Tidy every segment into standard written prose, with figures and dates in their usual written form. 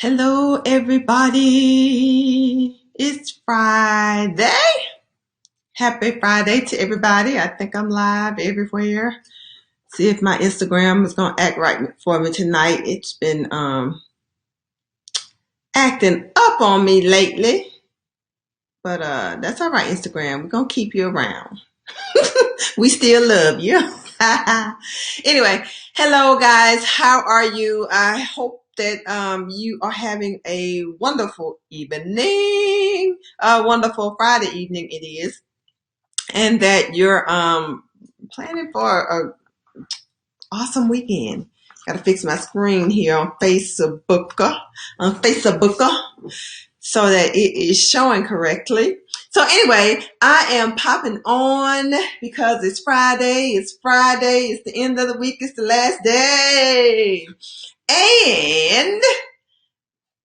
Hello, everybody. It's Friday. Happy Friday to everybody. I think I'm live everywhere. See if my Instagram is going to act right for me tonight. It's been acting up on me lately. But that's all right, Instagram. We're going to keep you around. We still love you. Anyway, hello guys. How are you? I hope that you are having a wonderful evening, a wonderful Friday evening it is, and that you're planning for a awesome weekend. Got to fix my screen here on Facebook, so that it is showing correctly. So anyway, I am popping on because it's Friday. It's Friday. It's the end of the week. It's the last day. And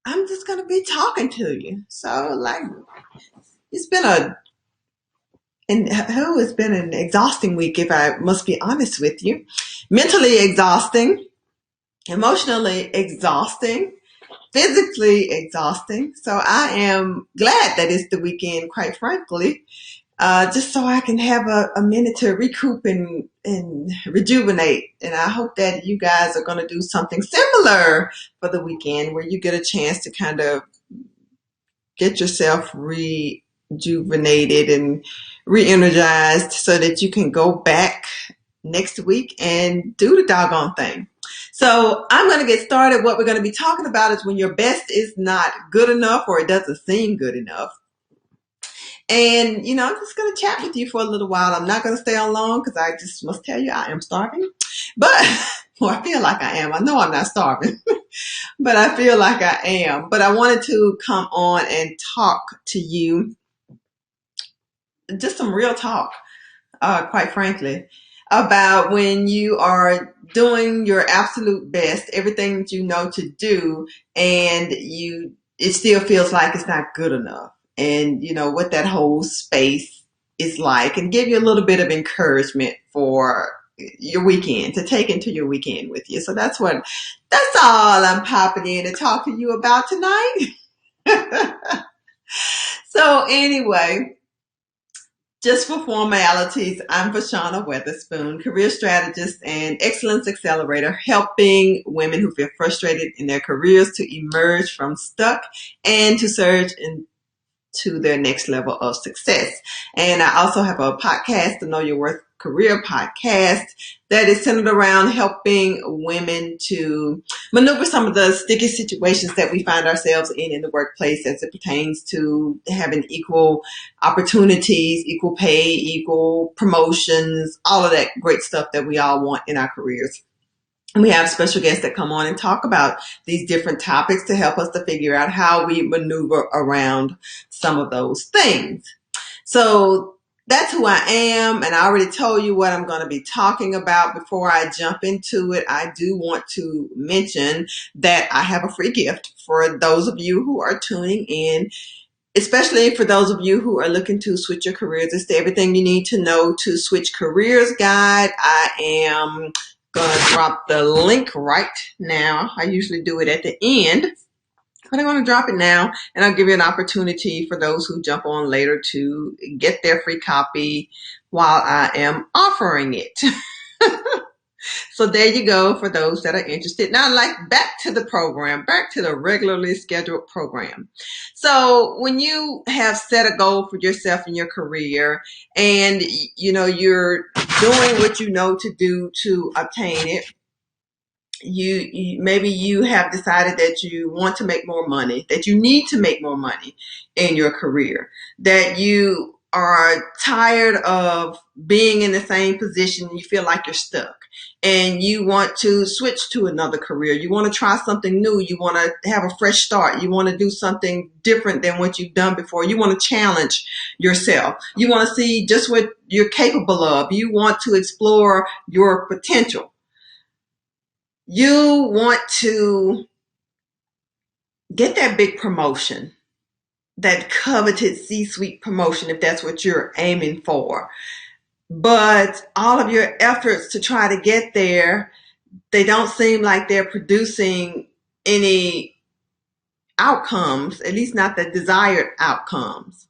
I'm just going to be talking to you. So it's been it's been an exhausting week, if I must be honest with you. Mentally exhausting, emotionally exhausting, physically exhausting. So I am glad that it's the weekend, quite frankly, just so I can have a minute to recoup and rejuvenate. And I hope that you guys are going to do something similar for the weekend where you get a chance to kind of get yourself rejuvenated and re-energized so that you can go back next week and do the doggone thing. So I'm going to get started. What we're going to be talking about is when your best is not good enough or it doesn't seem good enough. And, I'm just going to chat with you for a little while. I'm not going to stay on long because I just must tell you I am starving. But, well, I feel like I am. I know I'm not starving, but I feel like I am. But I wanted to come on and talk to you, just some real talk, quite frankly, about when you are doing your absolute best, everything that you know to do, and it still feels like it's not good enough. And what that whole space is like, and give you a little bit of encouragement for your weekend, to take into your weekend with you. So that's all I'm popping in to talk to you about tonight. So anyway, just for formalities, I'm Vashana Weatherspoon, career strategist and excellence accelerator, helping women who feel frustrated in their careers to emerge from stuck and to surge into their next level of success. And I also have a podcast, the Know Your Worth Career podcast, that is centered around helping women to maneuver some of the sticky situations that we find ourselves in the workplace as it pertains to having equal opportunities, equal pay, equal promotions, all of that great stuff that we all want in our careers. We have special guests that come on and talk about these different topics to help us to figure out how we maneuver around some of those things. So that's who I am, and I already told you what I'm going to be talking about. Before I jump into it, I do want to mention that I have a free gift for those of you who are tuning in, especially for those of you who are looking to switch your careers. It's the Everything You Need to Know to Switch Careers guide. I am going to drop the link right now. I usually do it at the end, but I'm going to drop it now, and I'll give you an opportunity for those who jump on later to get their free copy while I am offering it. So there you go for those that are interested. Now, back to the program, back to the regularly scheduled program. So when you have set a goal for yourself in your career and, you're doing what you know to do to obtain it, maybe you have decided that you want to make more money, that you need to make more money in your career, that you are tired of being in the same position, you feel like you're stuck, and you want to switch to another career. You want to try something new. You want to have a fresh start. You want to do something different than what you've done before. You want to challenge yourself. You want to see just what you're capable of. You want to explore your potential. You want to get that big promotion. that coveted C-suite promotion if that's what you're aiming for. But all of your efforts to try to get there, they don't seem like they're producing any outcomes, at least not the desired outcomes.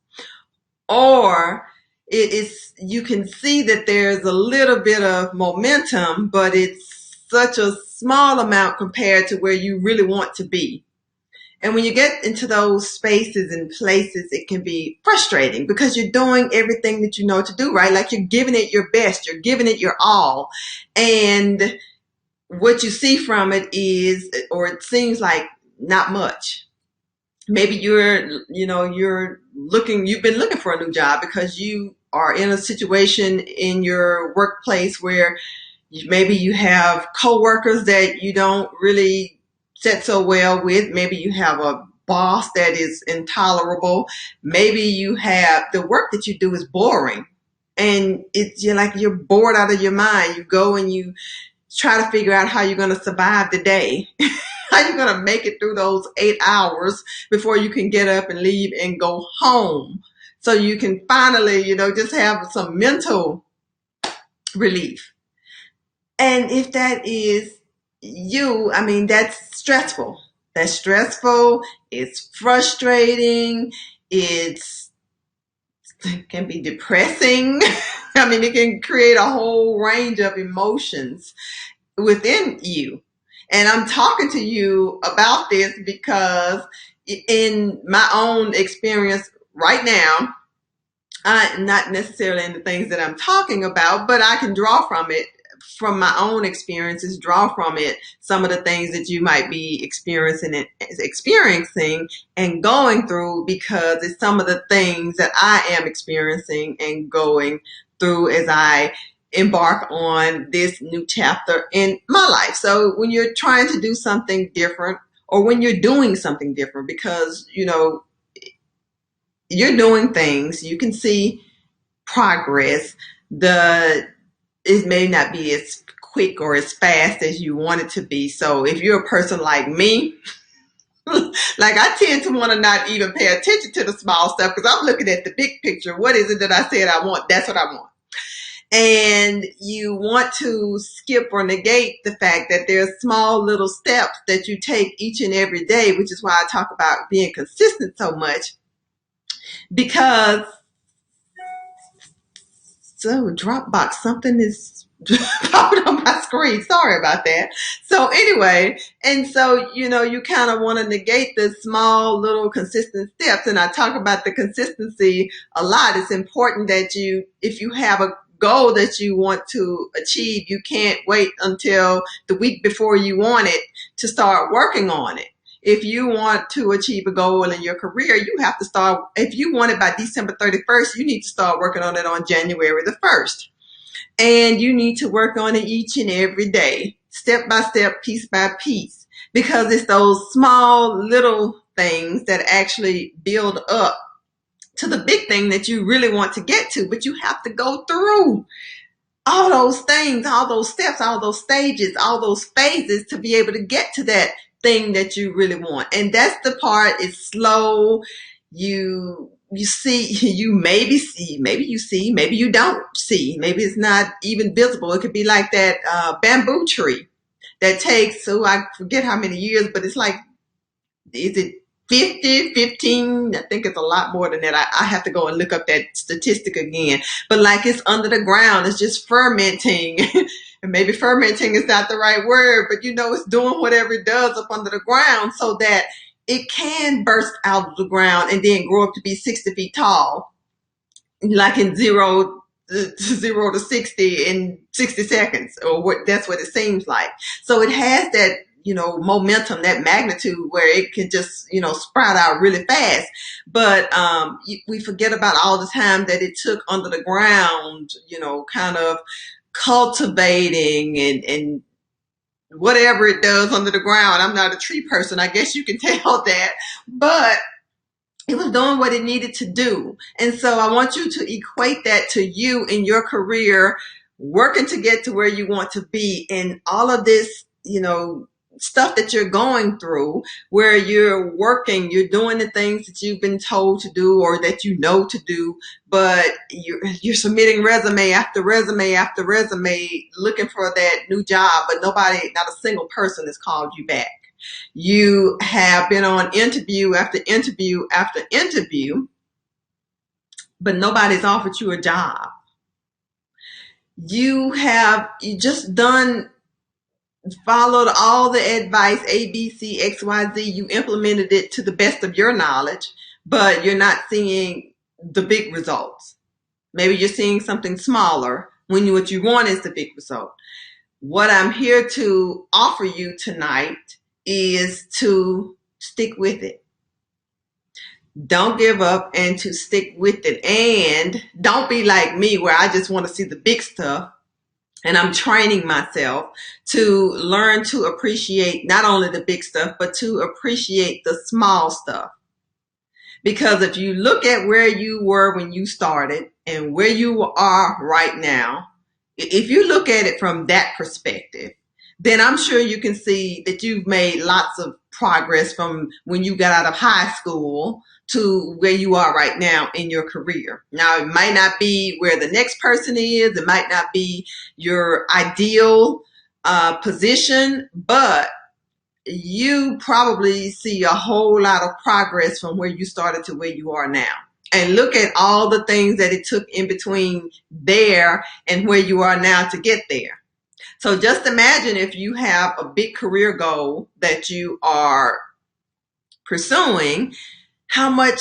Or it is, you can see that there's a little bit of momentum, but it's such a small amount compared to where you really want to be. And when you get into those spaces and places, it can be frustrating because you're doing everything that you know to do, right? Like you're giving it your best, you're giving it your all. And what you see from it is, or it seems like, not much. Maybe you've been looking for a new job because you are in a situation in your workplace where maybe you have coworkers that you don't really set so well with. Maybe you have a boss that is intolerable. Maybe you have the work that you do is boring and you're bored out of your mind. You go and you try to figure out how you're going to survive the day. How you're going to make it through those 8 hours before you can get up and leave and go home. So you can finally, just have some mental relief. And if that is you, I mean, that's stressful. That's stressful. It's frustrating. It can be depressing. I mean, it can create a whole range of emotions within you. And I'm talking to you about this because in my own experience right now, not necessarily in the things that I'm talking about, but I can draw from it, from my own experiences, draw from it some of the things that you might be experiencing and going through, because it's some of the things that I am experiencing and going through as I embark on this new chapter in my life. So when you're trying to do something different, or when you're doing something different, because you're doing things, you can see progress. It may not be as quick or as fast as you want it to be. So if you're a person like me, like I tend to want to not even pay attention to the small stuff because I'm looking at the big picture. What is it that I said I want? That's what I want. And you want to skip or negate the fact that there's small little steps that you take each and every day, which is why I talk about being consistent so much. Because, Dropbox, something is popping on my screen. Sorry about that. So anyway, and so, you kind of want to negate the small little consistent steps. And I talk about the consistency a lot. It's important that if you have a goal that you want to achieve, you can't wait until the week before you want it to start working on it. If you want to achieve a goal in your career, you have to start, if you want it by December 31st, you need to start working on it on January the 1st. And you need to work on it each and every day, step by step, piece by piece, because it's those small little things that actually build up to the big thing that you really want to get to. But you have to go through all those things, all those steps, all those stages, all those phases to be able to get to that thing that you really want. And that's the part. It's slow. You see, you maybe see, maybe you see, maybe you don't see, maybe it's not even visible. It could be like that bamboo tree that takes, I forget how many years, but it's like, is it 50, 15? I think it's a lot more than that. I have to go and look up that statistic again. But like it's under the ground, it's just fermenting. And maybe fermenting is not the right word, but it's doing whatever it does up under the ground so that it can burst out of the ground and then grow up to be 60 feet tall, like in 0 to 60 in 60 seconds, or that's what it seems like. So it has that, momentum, that magnitude where it can just, sprout out really fast. But we forget about all the time that it took under the ground, kind of cultivating and whatever it does under the ground. I'm not a tree person, I guess you can tell that, but it was doing what it needed to do. And so I want you to equate that to you in your career, working to get to where you want to be. And all of this, stuff that you're going through where you're working, you're doing the things that you've been told to do or that you know to do, but you're submitting resume after resume after resume looking for that new job, but not a single person has called you back. You have been on interview after interview after interview, but nobody's offered you a job. You just followed all the advice, A, B, C, X, Y, Z. You implemented it to the best of your knowledge, but you're not seeing the big results. Maybe you're seeing something smaller when what you want is the big result. What I'm here to offer you tonight is to stick with it. Don't give up and to stick with it. And don't be like me where I just want to see the big stuff. And I'm training myself to learn to appreciate not only the big stuff, but to appreciate the small stuff. Because if you look at where you were when you started and where you are right now, if you look at it from that perspective, then I'm sure you can see that you've made lots of progress from when you got out of high school to where you are right now in your career. Now, it might not be where the next person is. It might not be your ideal position, but you probably see a whole lot of progress from where you started to where you are now. And look at all the things that it took in between there and where you are now to get there. So just imagine if you have a big career goal that you are pursuing, how much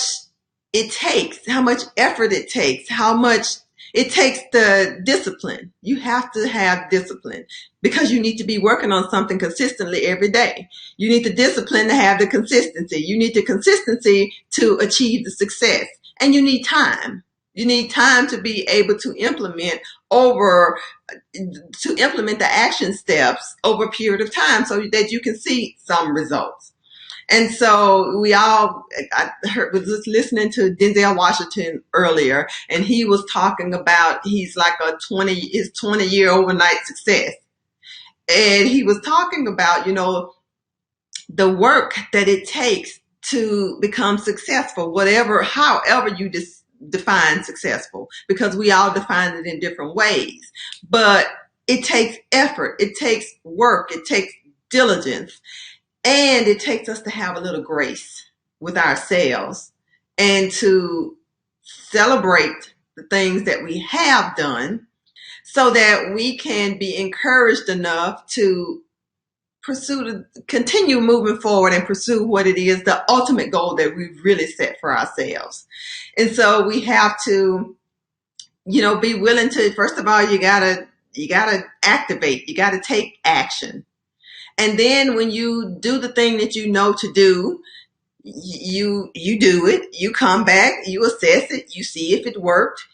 it takes, how much effort it takes, how much it takes the discipline. You have to have discipline because you need to be working on something consistently every day. You need the discipline to have the consistency. You need the consistency to achieve the success. And you need time. You need time to be able to implement the action steps over a period of time so that you can see some results. And so was just listening to Denzel Washington earlier, and he was talking about he's like his 20-year overnight success. And he was talking about, the work that it takes to become successful, however you define successful, because we all define it in different ways. But it takes effort, it takes work, it takes diligence. And it takes us to have a little grace with ourselves and to celebrate the things that we have done so that we can be encouraged enough to continue moving forward and pursue what it is, the ultimate goal that we've really set for ourselves. And so we have to, be willing to, first of all, you gotta activate, you gotta take action. And then when you do the thing that you know to do, you do it, you come back, you assess it, you see if it worked,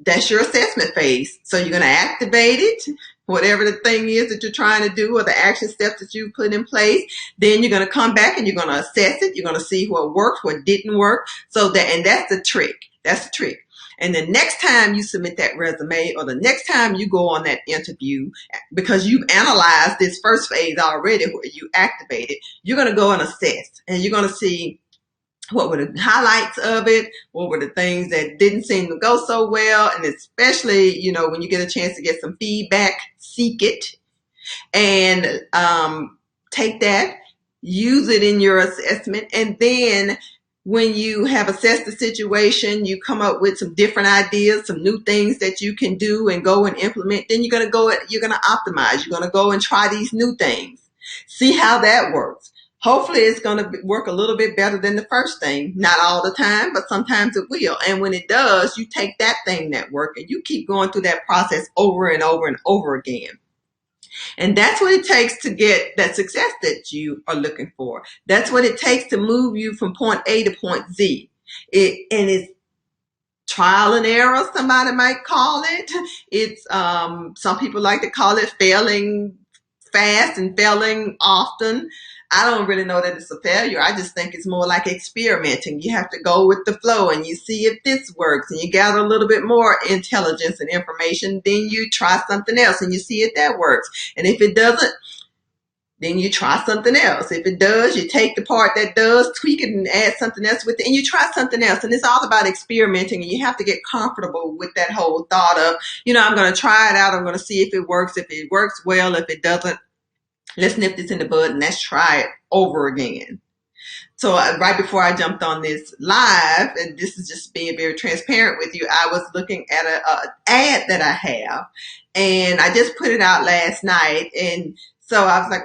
that's your assessment phase. So you're going to activate it, whatever the thing is that you're trying to do or the action steps that you put in place. Then you're going to come back and you're going to assess it. You're going to see what worked, what didn't work. And that's the trick. That's the trick. And the next time you submit that resume or the next time you go on that interview, because you've analyzed this first phase already where you activated, you're going to go and assess and you're going to see what were the highlights of it, what were the things that didn't seem to go so well. And especially, when you get a chance to get some feedback, seek it and take that, use it in your assessment. And then when you have assessed the situation, you come up with some different ideas, some new things that you can do and go and implement. Then you're going to optimize. You're going to go and try these new things. See how that works. Hopefully it's going to work a little bit better than the first thing. Not all the time, but sometimes it will. And when it does, you take that thing that worked and you keep going through that process over and over and over again. And that's what it takes to get that success that you are looking for. That's what it takes to move you from point A to point Z. It's trial and error, somebody might call it. It's some people like to call it failing fast and failing often. I don't really know that it's a failure. I just think it's more like experimenting. You have to go with the flow and you see if this works and you gather a little bit more intelligence and information. Then you try something else and you see if that works. And if it doesn't, then you try something else. If it does, you take the part that does, tweak it, and add something else with it, and you try something else. And it's all about experimenting, and you have to get comfortable with that whole thought of, I'm going to try it out. I'm going to see if it works. If it works well, if it doesn't, let's nip this in the bud and let's try it over again. So right before I jumped on this live, and this is just being very transparent with you, I was looking at a ad that I have, and I just put it out last night. And so I was like,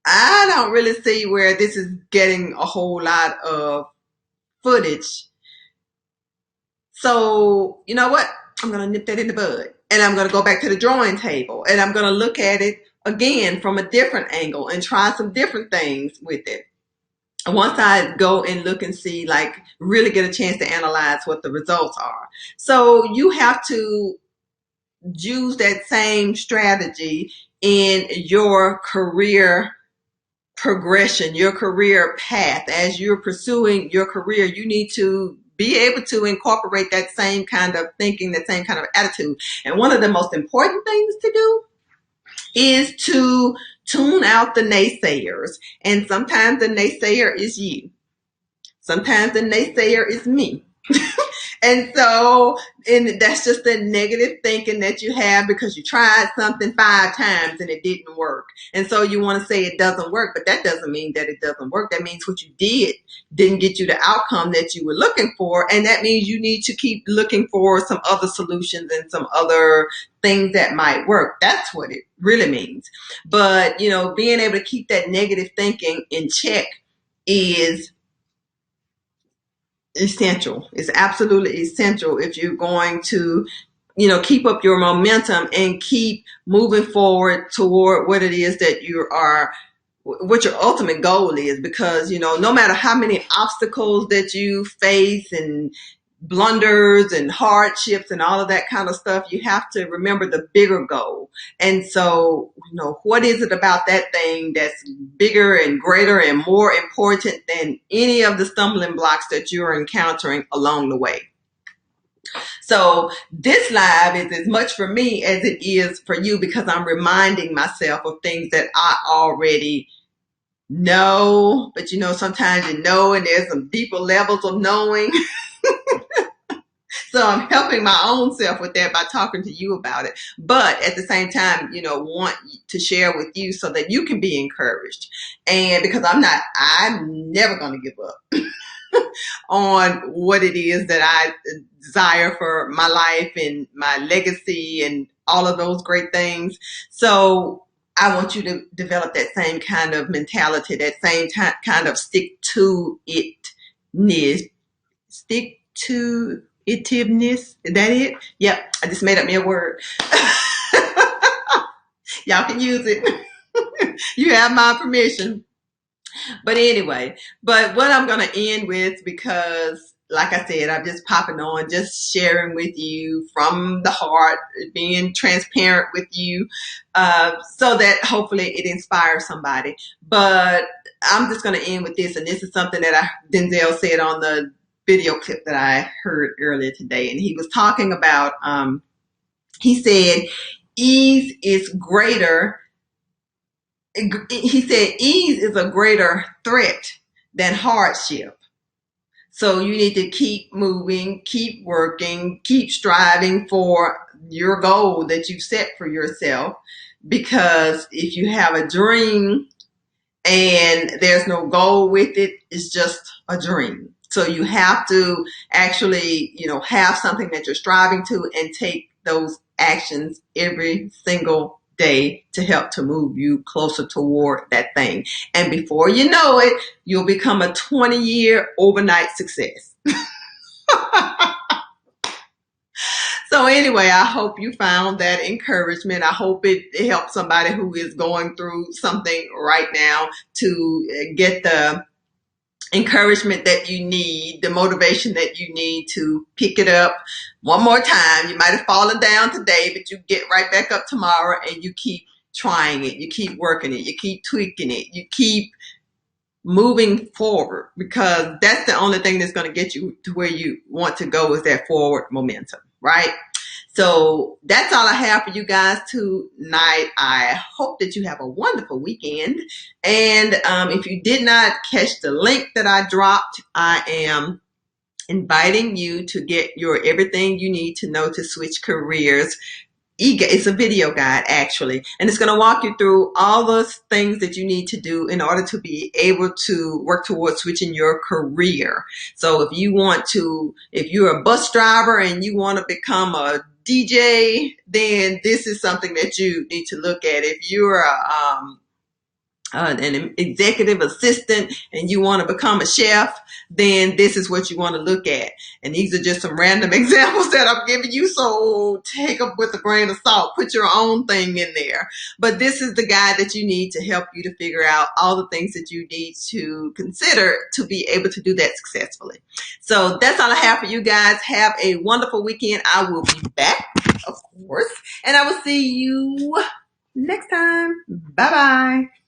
I don't really see where this is getting a whole lot of footage. So you know what? I'm going to nip that in the bud, and I'm going to go back to the drawing table, and I'm going to look at it again from a different angle and try some different things with it. Once I go and look and see, like, really get a chance to analyze what the results are. So you have to use that same strategy in your career progression, your career path. As you're pursuing your career, you need to be able to incorporate that same kind of thinking, that same kind of attitude. And one of the most important things to do is to tune out the naysayers. And sometimes the naysayer is you. Sometimes the naysayer is me. And that's just the negative thinking that you have because you tried something 5 times and it didn't work. And so you want to say it doesn't work, but that doesn't mean that it doesn't work. That means what you didn't get you the outcome that you were looking for. And that means you need to keep looking for some other solutions and some other things that might work. That's what it really means. But, being able to keep that negative thinking in check is essential. It's absolutely essential if you're going to, keep up your momentum and keep moving forward toward what it is that what your ultimate goal is. Because, no matter how many obstacles that you face and blunders and hardships and all of that kind of stuff, you have to remember the bigger goal. And so, what is it about that thing that's bigger and greater and more important than any of the stumbling blocks that you're encountering along the way? So this live is as much for me as it is for you, because I'm reminding myself of things that I already know. But sometimes and there's some deeper levels of knowing. So I'm helping my own self with that by talking to you about it. But at the same time, want to share with you so that you can be encouraged. And because I'm never going to give up on what it is that I desire for my life and my legacy and all of those great things. So I want you to develop that same kind of mentality, that same kind of stick to itness. Is that it? Yep, I just made up me a word. Y'all can use it. You have my permission. But anyway, what I'm going to end with, because like I said, I'm just popping on, just sharing with you from the heart, being transparent with you, so that hopefully it inspires somebody. But I'm just going to end with this, and this is something that Denzel said on the video clip that I heard earlier today. And he was talking about, he said, ease is greater. He said, ease is a greater threat than hardship. So you need to keep moving, keep working, keep striving for your goal that you've set for yourself. Because if you have a dream and there's no goal with it, it's just a dream. So you have to actually, have something that you're striving to and take those actions every single day to help to move you closer toward that thing. And before you know it, you'll become a 20-year overnight success. So anyway, I hope you found that encouragement. I hope it helped somebody who is going through something right now to get the encouragement that you need, the motivation that you need to pick it up one more time. You might have fallen down today, but you get right back up tomorrow and you keep trying it. You keep working it. You keep tweaking it. You keep moving forward, because that's the only thing that's going to get you to where you want to go, is that forward momentum, right? So that's all I have for you guys tonight. I hope that you have a wonderful weekend. And if you did not catch the link that I dropped, I am inviting you to get your everything you need to know to switch careers. It's a video guide, actually, and it's going to walk you through all those things that you need to do in order to be able to work towards switching your career. So if you're a bus driver and you want to become a DJ, then this is something that you need to look at. If you're an executive assistant and you want to become a chef, then this is what you want to look at. And these are just some random examples that I'm giving you, so take them with a grain of salt. Put your own thing in there. But this is the guide that you need to help you to figure out all the things that you need to consider to be able to do that successfully. So that's all I have for you guys. Have a wonderful weekend. I will be back, of course, and I will see you next time. Bye-bye.